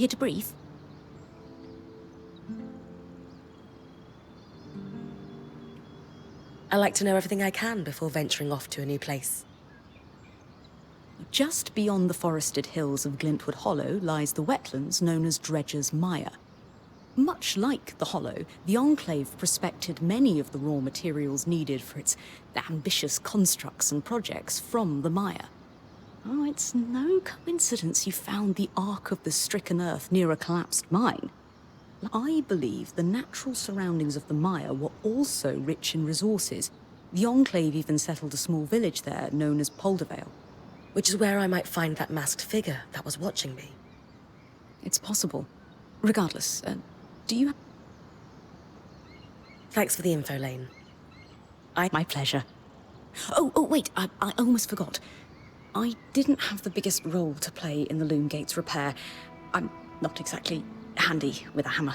Here to brief? I like to know everything I can before venturing off to a new place. Just beyond the forested hills of Glintwood Hollow lies the wetlands known as Dredger's Mire. Much like the Hollow, the Enclave prospected many of the raw materials needed for its ambitious constructs and projects from the mire. Oh, it's no coincidence you found the Ark of the Stricken Earth near a collapsed mine. I believe the natural surroundings of the mire were also rich in resources. The Enclave even settled a small village there known as Poldervale. Which is where I might find that masked figure that was watching me. It's possible. Regardless, do you... Thanks for the info, Lane. My pleasure. Oh, wait, I almost forgot. I didn't have the biggest role to play in the Loom Gate's repair. I'm not exactly handy with a hammer.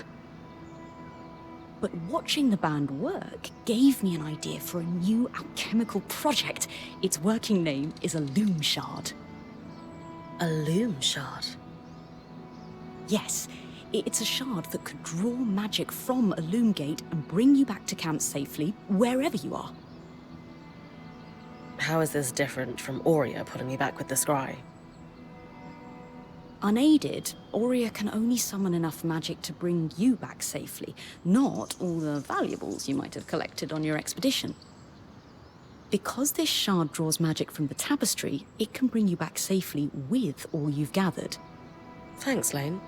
But watching the band work gave me an idea for a new alchemical project. Its working name is a loom shard. A loom shard? Yes, it's a shard that could draw magic from a loom gate and bring you back to camp safely, wherever you are. How is this different from Aurea pulling me back with the scry? Unaided, Aurea can only summon enough magic to bring you back safely, not all the valuables you might have collected on your expedition. Because this shard draws magic from the tapestry, it can bring you back safely with all you've gathered. Thanks, Lane.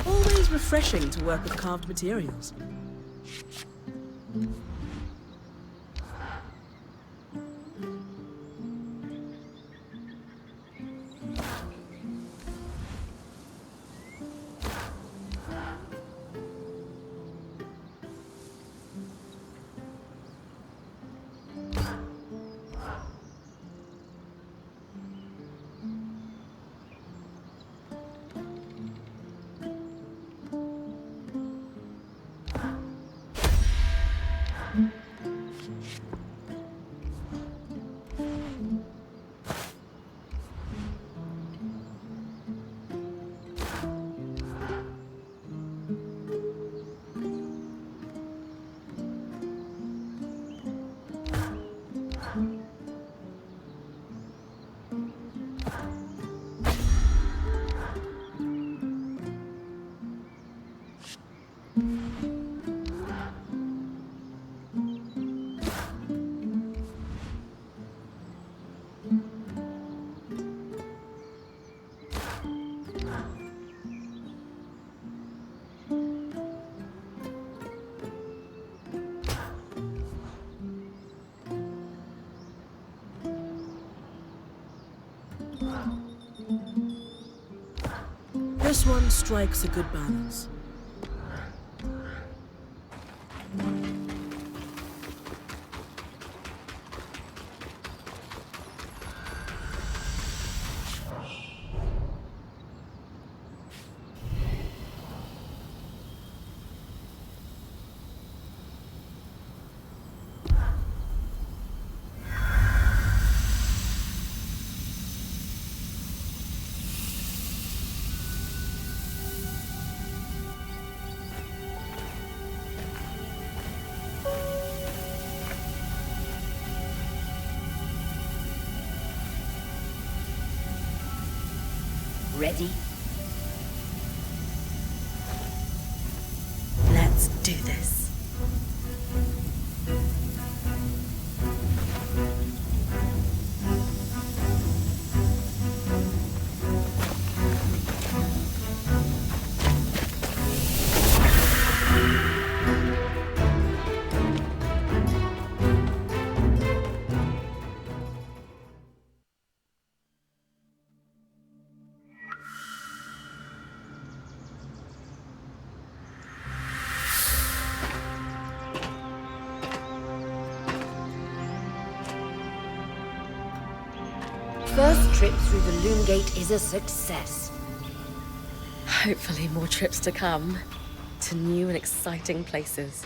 Always refreshing to work with carved materials. This one strikes a good balance. Ready? Let's do this. First trip through the Loom Gate is a success. Hopefully more trips to come. To new and exciting places.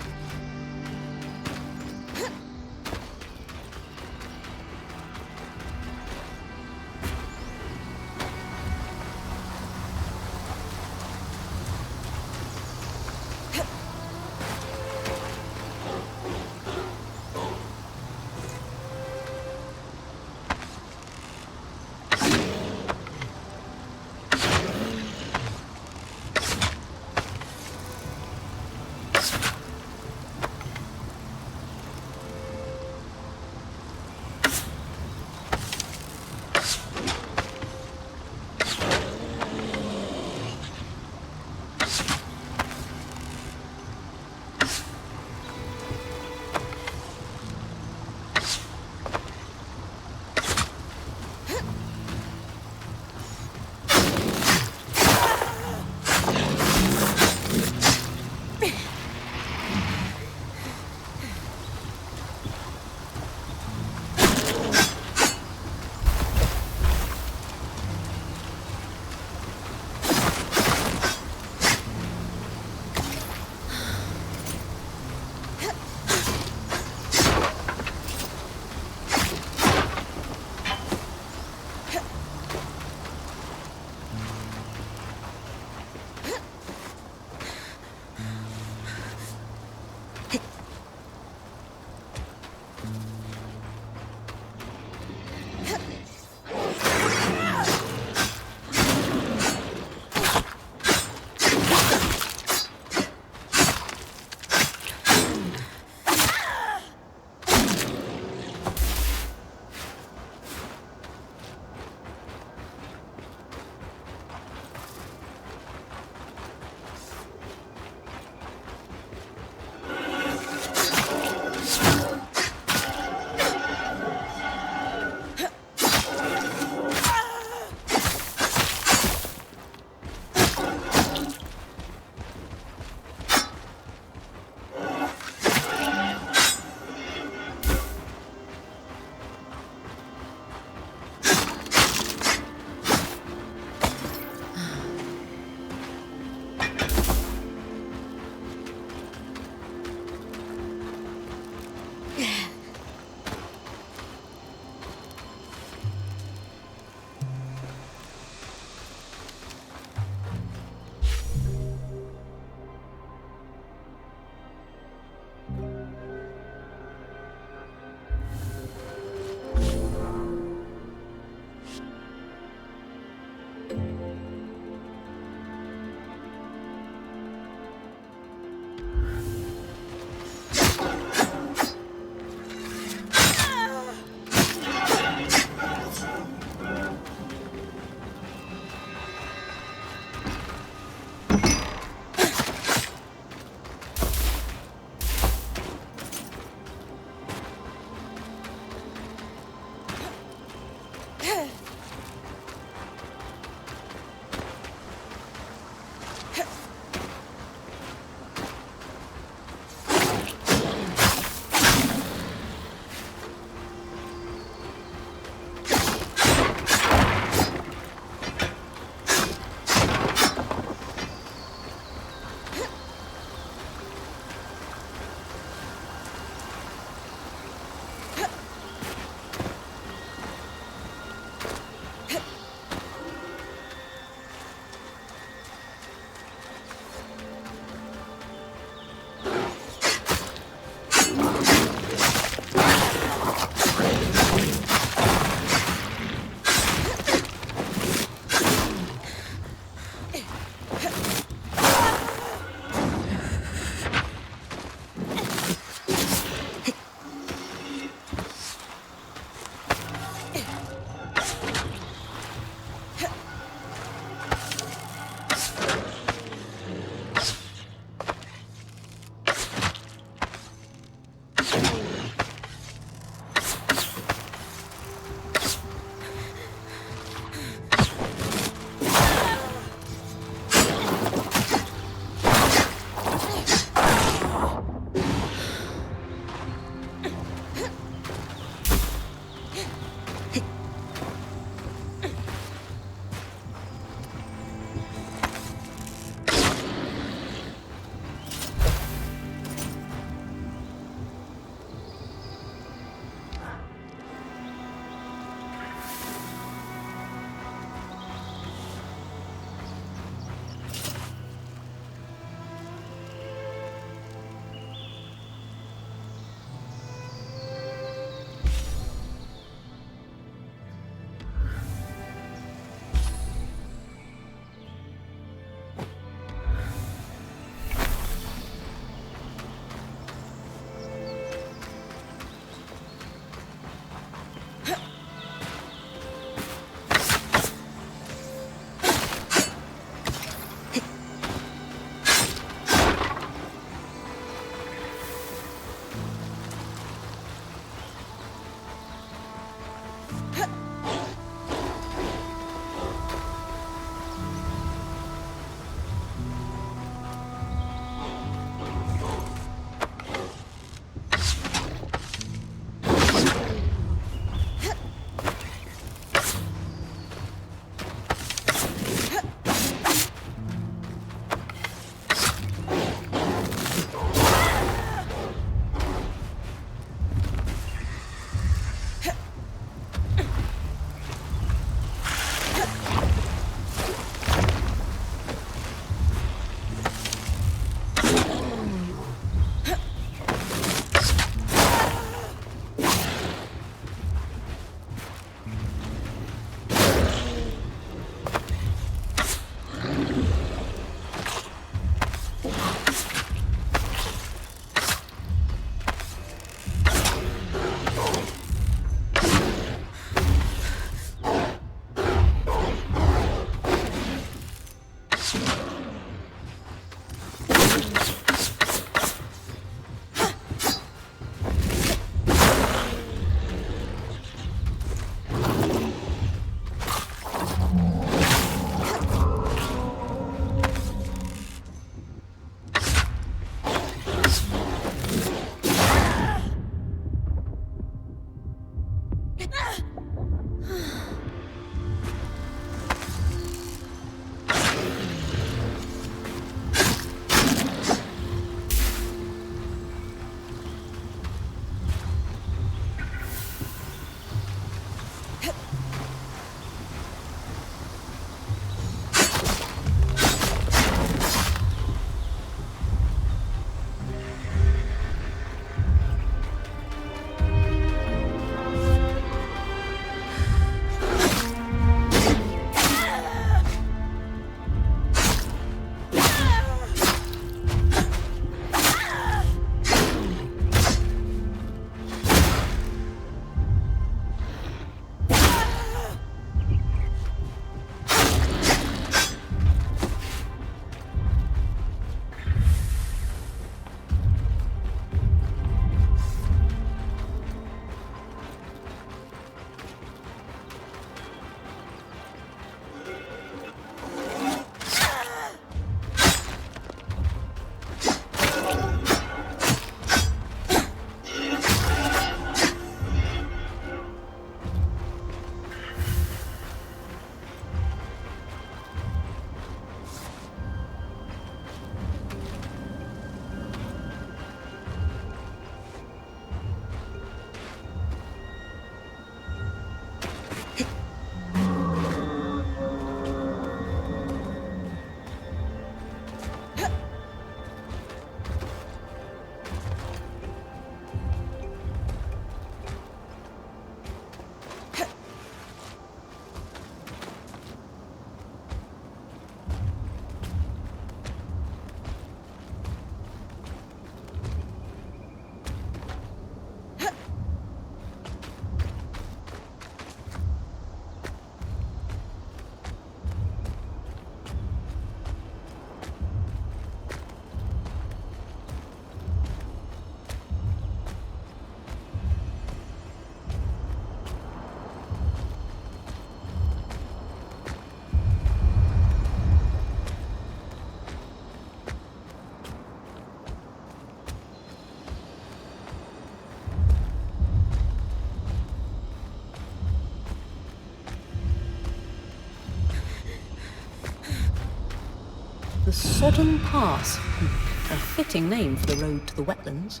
Sodden Pass. A fitting name for the road to the wetlands.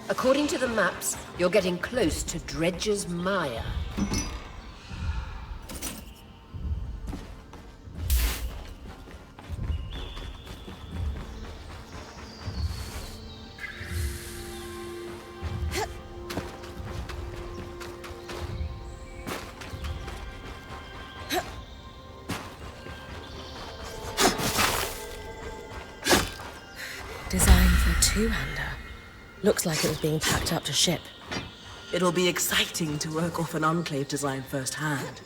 According to the maps, you're getting close to Dredger's Mire. Designed for a two-hander. Looks like it was being packed up to ship. It'll be exciting to work off an Enclave design firsthand.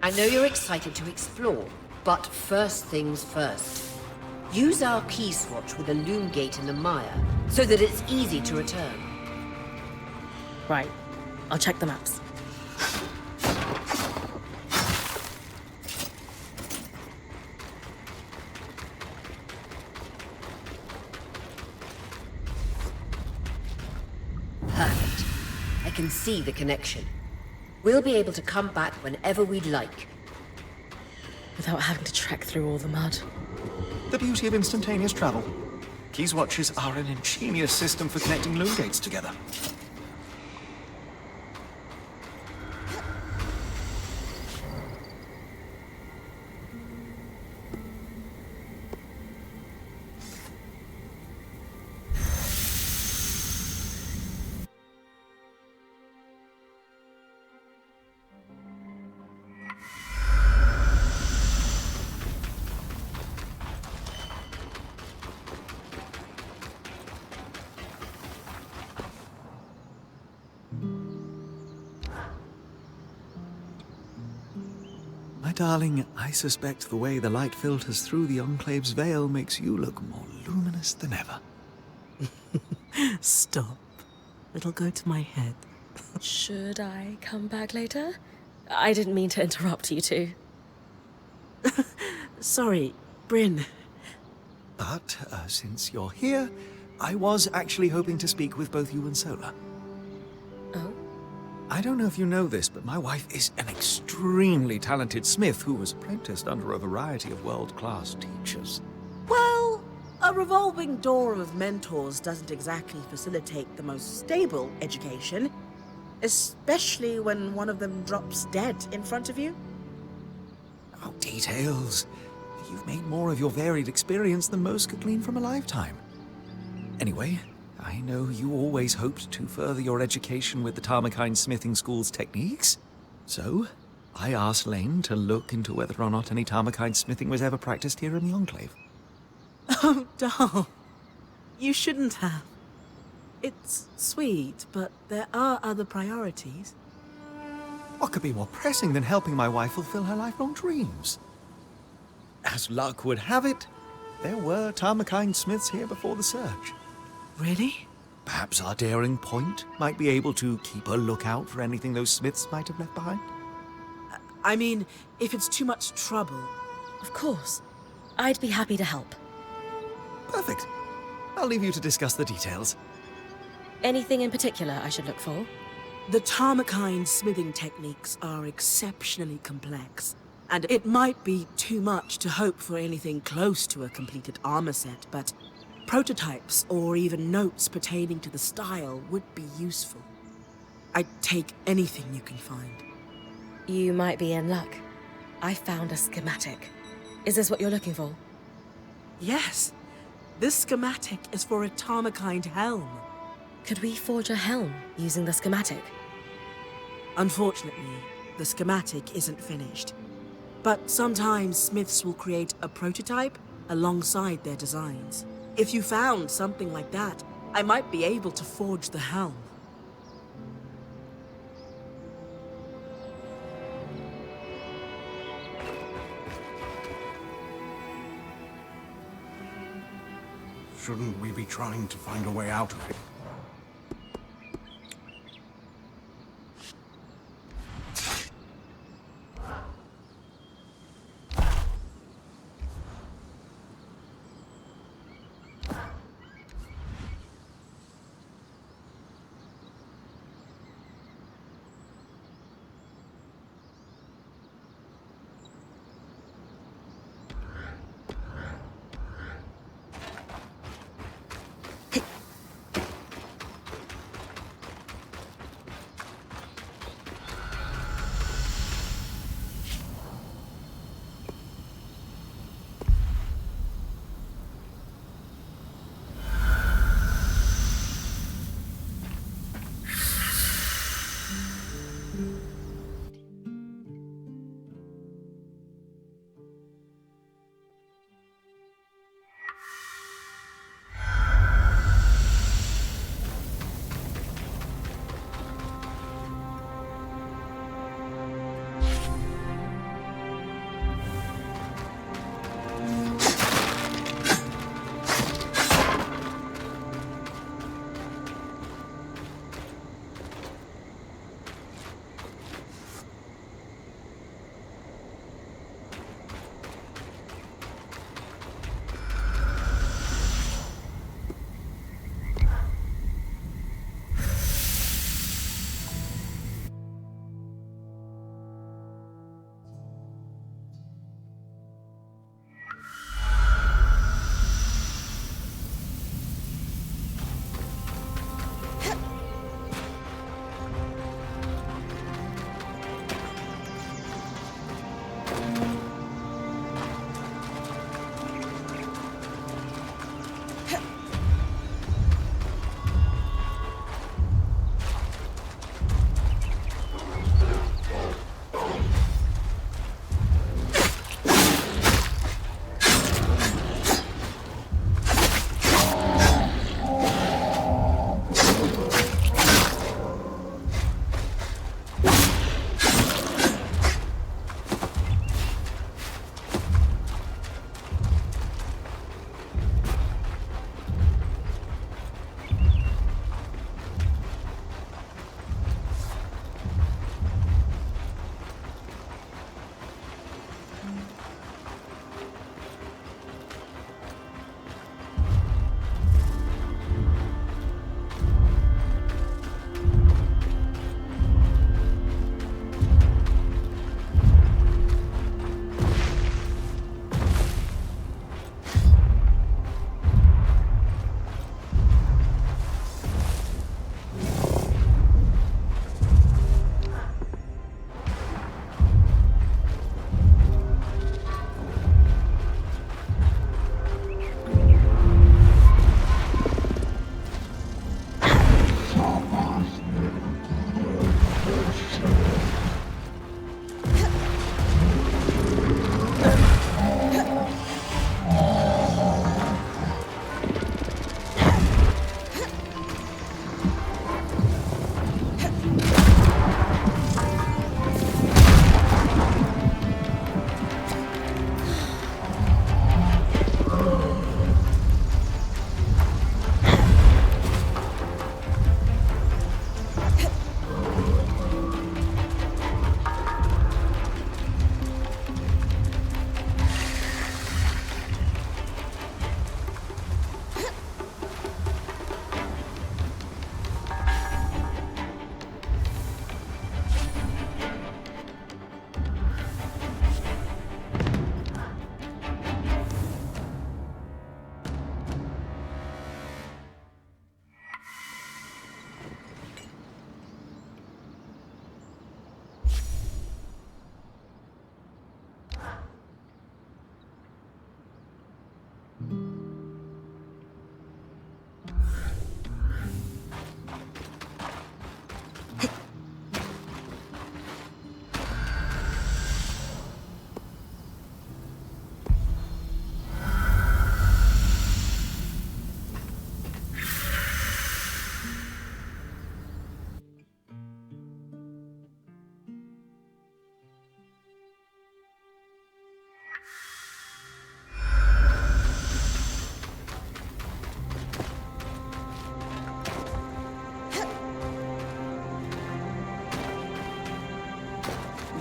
I know you're excited to explore, but first things first. Use our key swatch with a loom gate in the mire, so that it's easy to return. Right. I'll check the maps. Perfect. I can see the connection. We'll be able to come back whenever we'd like. Without having to trek through all the mud. The beauty of instantaneous travel. Key swatches are an ingenious system for connecting loom gates together. darling, I suspect the way the light filters through the Enclave's veil makes you look more luminous than ever. Stop. It'll go to my head. Should I come back later? I didn't mean to interrupt you two. Sorry, Bryn. But since you're here, I was actually hoping to speak with both you and Sola. Oh? I don't know if you know this, but my wife is an extremely talented smith who was apprenticed under a variety of world-class teachers. Well, a revolving door of mentors doesn't exactly facilitate the most stable education, especially when one of them drops dead in front of you. Oh, details. You've made more of your varied experience than most could glean from a lifetime. Anyway, I know you always hoped to further your education with the Tarmakine Smithing School's techniques. So, I asked Lane to look into whether or not any Tarmakine smithing was ever practiced here in the Enclave. Oh, doll. You shouldn't have. It's sweet, but there are other priorities. What could be more pressing than helping my wife fulfill her lifelong dreams? As luck would have it, there were Tarmakine smiths here before the search. Really? Perhaps our daring point might be able to keep a lookout for anything those smiths might have left behind. I mean, if it's too much trouble. Of course. I'd be happy to help. Perfect. I'll leave you to discuss the details. Anything in particular I should look for? The Tarmakine smithing techniques are exceptionally complex, and it might be too much to hope for anything close to a completed armor set, but prototypes or even notes pertaining to the style would be useful. I'd take anything you can find. You might be in luck. I found a schematic. Is this what you're looking for? Yes, this schematic is for a Tarmakine helm. Could we forge a helm using the schematic? Unfortunately, the schematic isn't finished. But sometimes smiths will create a prototype alongside their designs. If you found something like that, I might be able to forge the helm. Shouldn't we be trying to find a way out of it?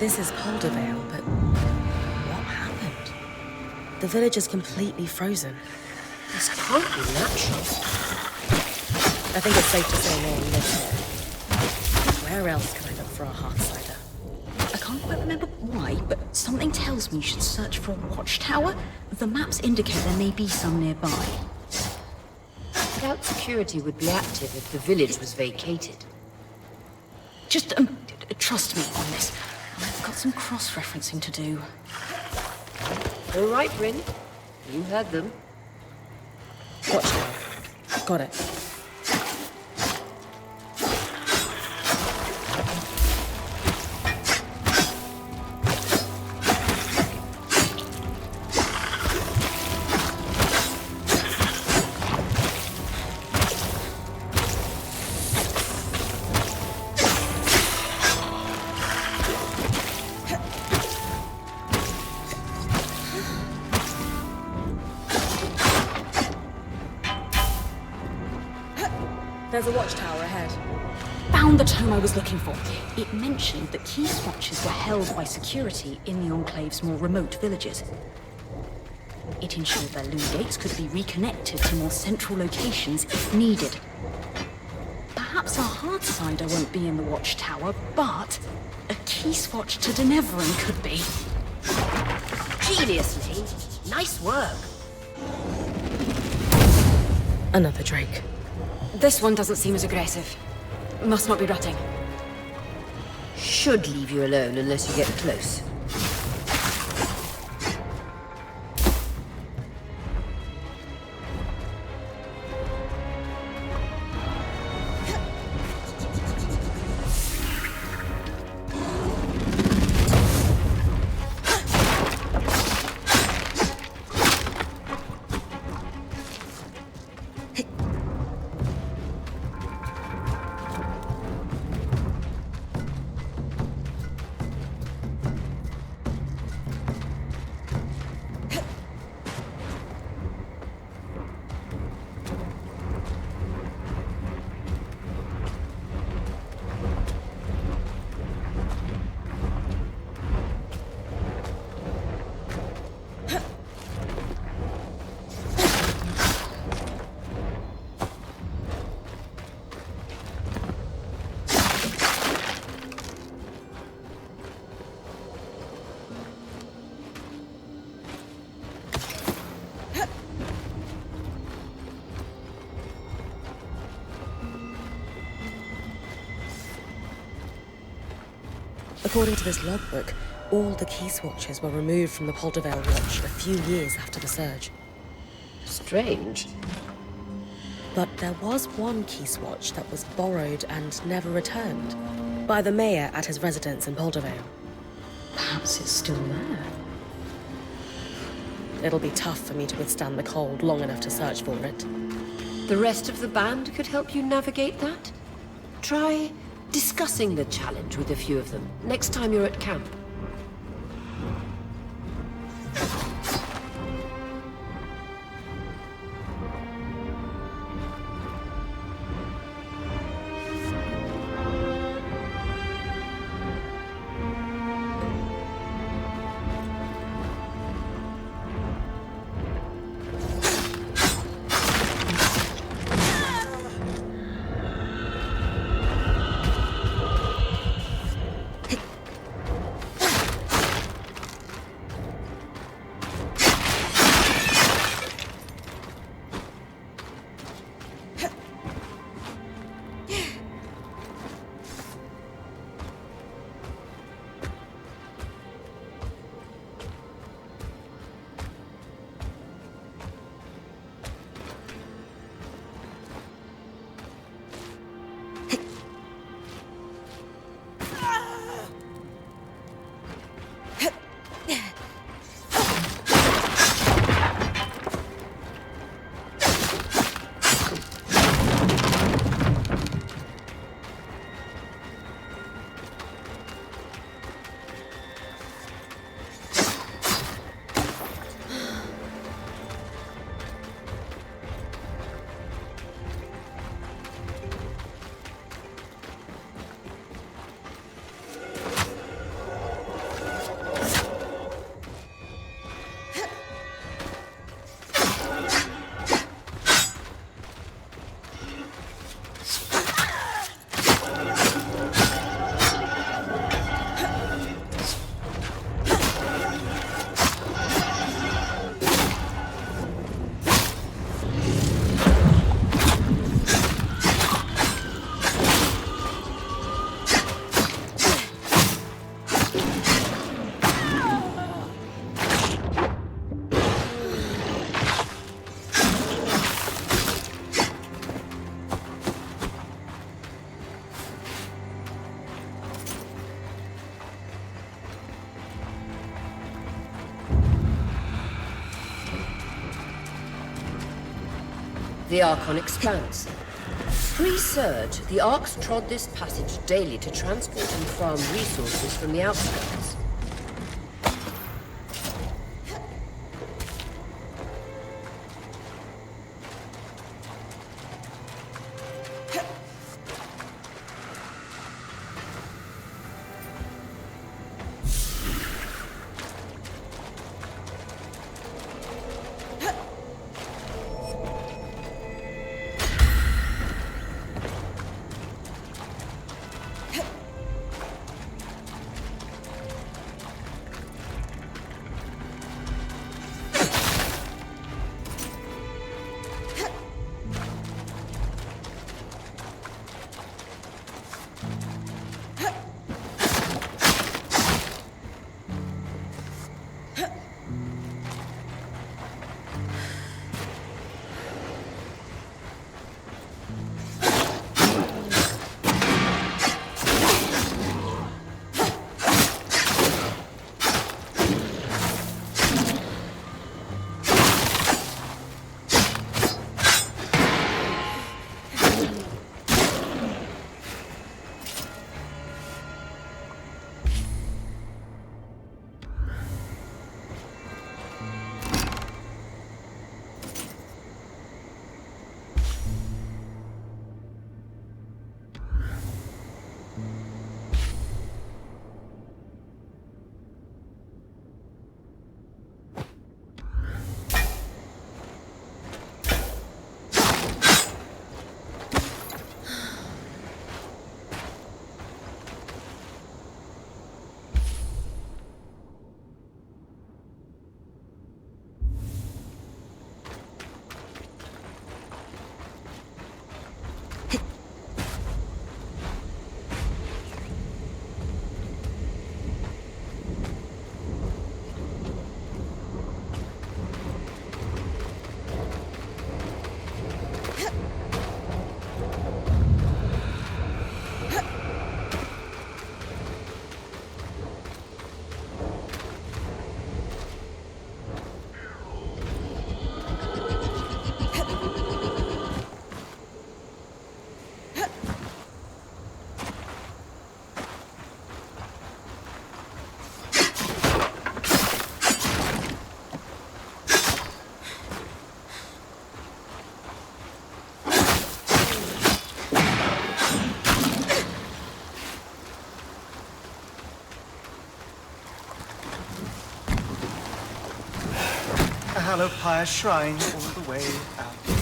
This is Poldervale, but what happened? The village is completely frozen. This can't be natural. I think it's safe to say no one lives here. Where else can I look for a hearth cider? I can't quite remember why, but something tells me you should search for a watchtower. The maps indicate there may be some nearby. I doubt security would be active if the village was vacated. Just trust me on this. I've got some cross-referencing to do. All right, Bryn. You heard them. Watchtower. Got it. There's a watchtower ahead. Found the tome I was looking for. It mentioned that key swatches were held by security in the Enclave's more remote villages. It ensured their loom gates could be reconnected to more central locations if needed. Perhaps our hard cider won't be in the watchtower, but a key swatch to Deneveren could be. Genius, Lane. Nice work. Another Drake. This one doesn't seem as aggressive. Must not be rutting. Should leave you alone unless you get close. According to this logbook, all the key swatches were removed from the Poldervale Watch a few years after the surge. Strange. But there was one key swatch that was borrowed and never returned by the mayor at his residence in Poldervale. Perhaps it's still there. It'll be tough for me to withstand the cold long enough to search for it. The rest of the band could help you navigate that? Try discussing the challenge with a few of them next time you're at camp. The Archon expands. Pre-surge, the Arcs trod this passage daily to transport and farm resources from the outskirts. hallowed pyre shrine all the way out.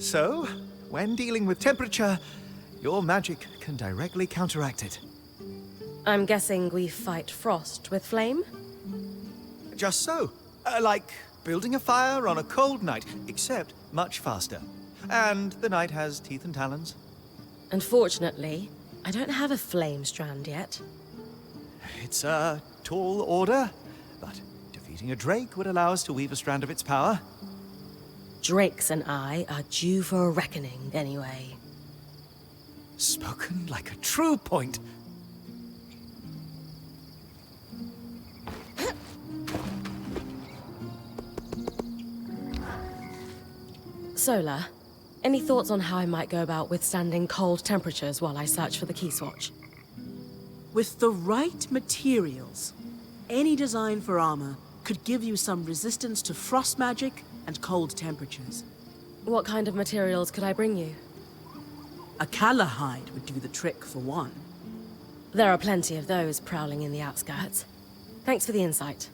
So, when dealing with temperature, your magic can directly counteract it. I'm guessing we fight frost with flame? Just so. Like building a fire on a cold night, except much faster. And the night has teeth and talons. Unfortunately, I don't have a flame strand yet. It's a tall order, but defeating a drake would allow us to weave a strand of its power. Drakes and I are due for a reckoning anyway. Spoken like a true point. Solar, any thoughts on how I might go about withstanding cold temperatures while I search for the key swatch? With the right materials, any design for armor could give you some resistance to frost magic and cold temperatures. What kind of materials could I bring you? A Kala hide would do the trick for one. There are plenty of those prowling in the outskirts. Thanks for the insight.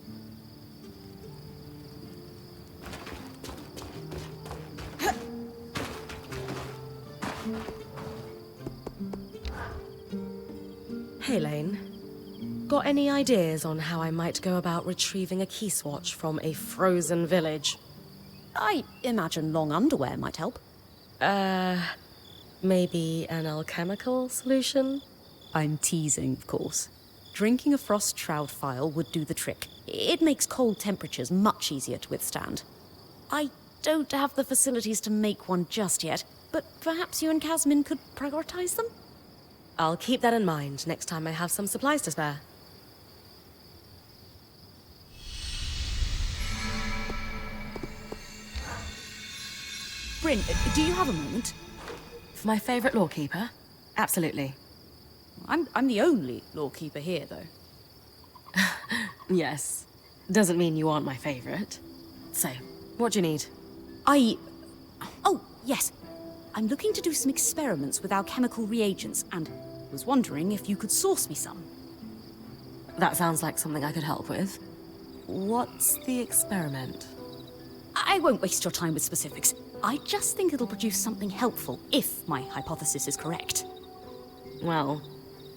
Hey, Lane. Got any ideas on how I might go about retrieving a key swatch from a frozen village? I imagine long underwear might help. Maybe an alchemical solution? I'm teasing, of course. Drinking a frost shroud phial would do the trick. It makes cold temperatures much easier to withstand. I don't have the facilities to make one just yet, but perhaps you and Casmin could prioritize them? I'll keep that in mind next time I have some supplies to spare. Bryn, do you have a moment? For my favorite lawkeeper? Absolutely. I'm the only lawkeeper here, though. Yes. Doesn't mean you aren't my favorite. So, what do you need? Oh, yes. I'm looking to do some experiments with alchemical reagents, and was wondering if you could source me some. That sounds like something I could help with. What's the experiment? I won't waste your time with specifics. I just think it'll produce something helpful, if my hypothesis is correct. Well,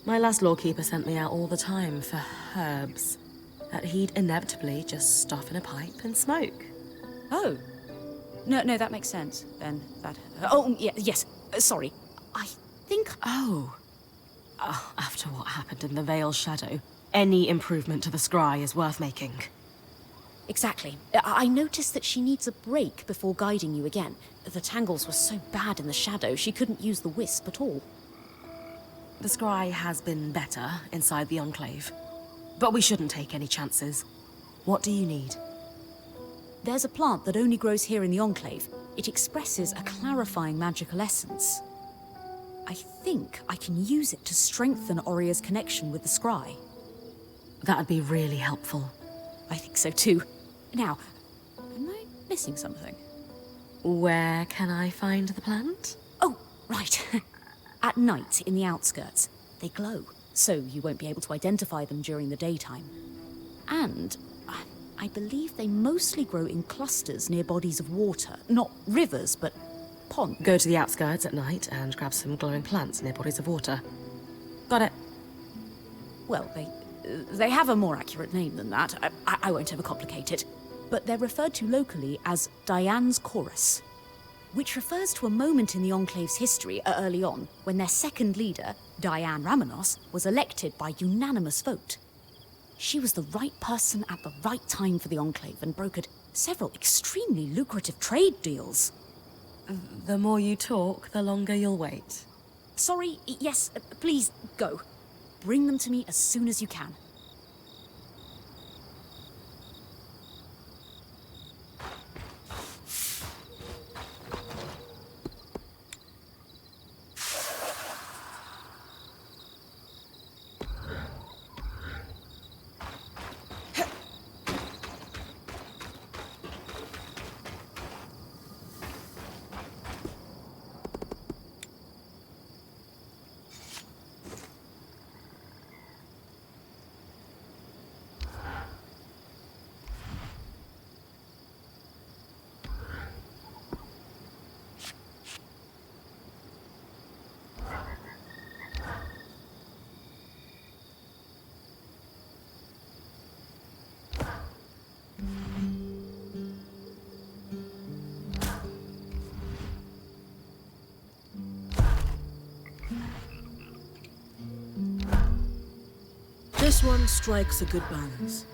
my last lawkeeper sent me out all the time for herbs that he'd inevitably just stuff in a pipe and smoke. Oh. No, that makes sense, then. Oh, yeah, yes. Sorry. I think... Oh. After what happened in the Veil's Shadow, any improvement to the scry is worth making. Exactly. I noticed that she needs a break before guiding you again. The tangles were so bad in the shadow, she couldn't use the wisp at all. The scry has been better inside the Enclave. But we shouldn't take any chances. What do you need? There's a plant that only grows here in the Enclave. It expresses a clarifying magical essence. I think I can use it to strengthen Oria's connection with the scry. That'd be really helpful. I think so too. Now, am I missing something? Where can I find the plant? Oh, right. At night in the outskirts. They glow, so you won't be able to identify them during the daytime. And I believe they mostly grow in clusters near bodies of water. Not rivers, but ponds. Go to the outskirts at night and grab some glowing plants near bodies of water. Got it. Well, they have a more accurate name than that. I won't overcomplicate it. But they're referred to locally as Diane's Chorus, which refers to a moment in the Enclave's history early on, when their second leader, Diane Ramenos, was elected by unanimous vote. She was the right person at the right time for the Enclave and brokered several extremely lucrative trade deals. The more you talk, the longer you'll wait. Sorry, yes, please, go. Bring them to me as soon as you can. This one strikes a good balance.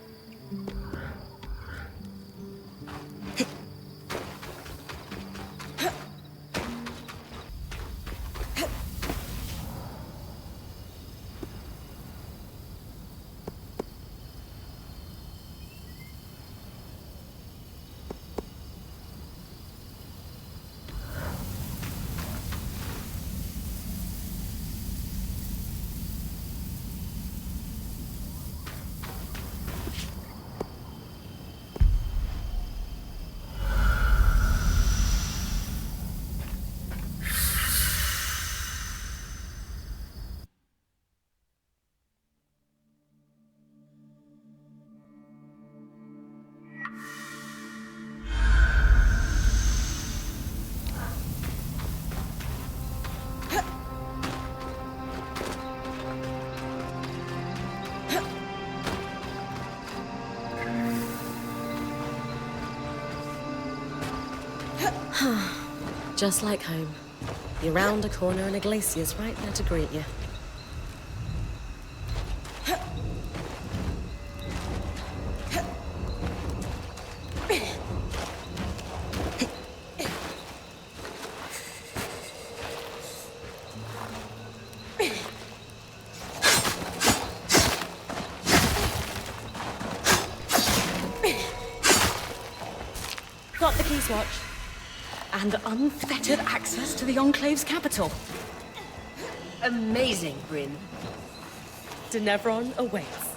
Just like home. You're round a corner and a glacier's right there to greet you. Got the key swatch. And unfettered access to the Enclave's capital. Amazing, Bryn. Denevron awaits.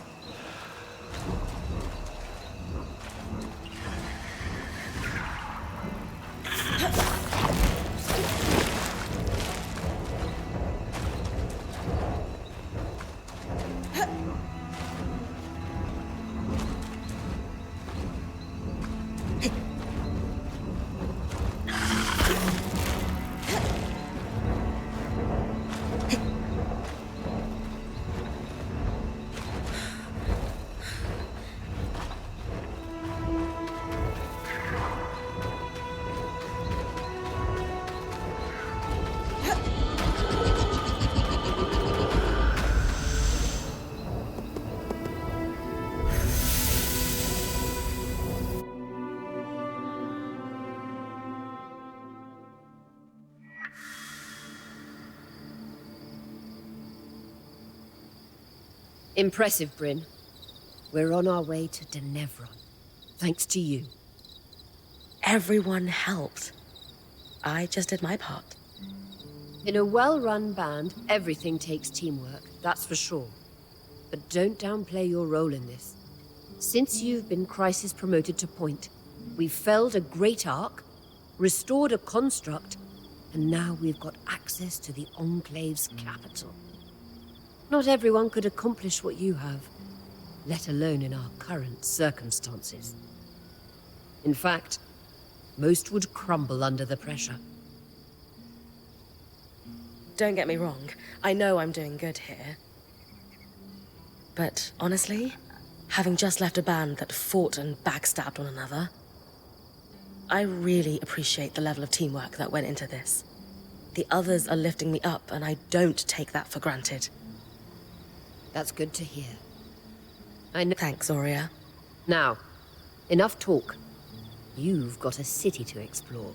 Impressive, Bryn. We're on our way to Denevron. Thanks to you. Everyone helped. I just did my part. In a well-run band, everything takes teamwork, that's for sure. But don't downplay your role in this. Since you've been crisis promoted to point, we've felled a great arc, restored a construct, and now we've got access to the Enclave's capital. Not everyone could accomplish what you have, let alone in our current circumstances. In fact, most would crumble under the pressure. Don't get me wrong, I know I'm doing good here. But honestly, having just left a band that fought and backstabbed one another, I really appreciate the level of teamwork that went into this. The others are lifting me up, and I don't take that for granted. That's good to hear. I know. Thanks, Aurea. Now, enough talk. You've got a city to explore.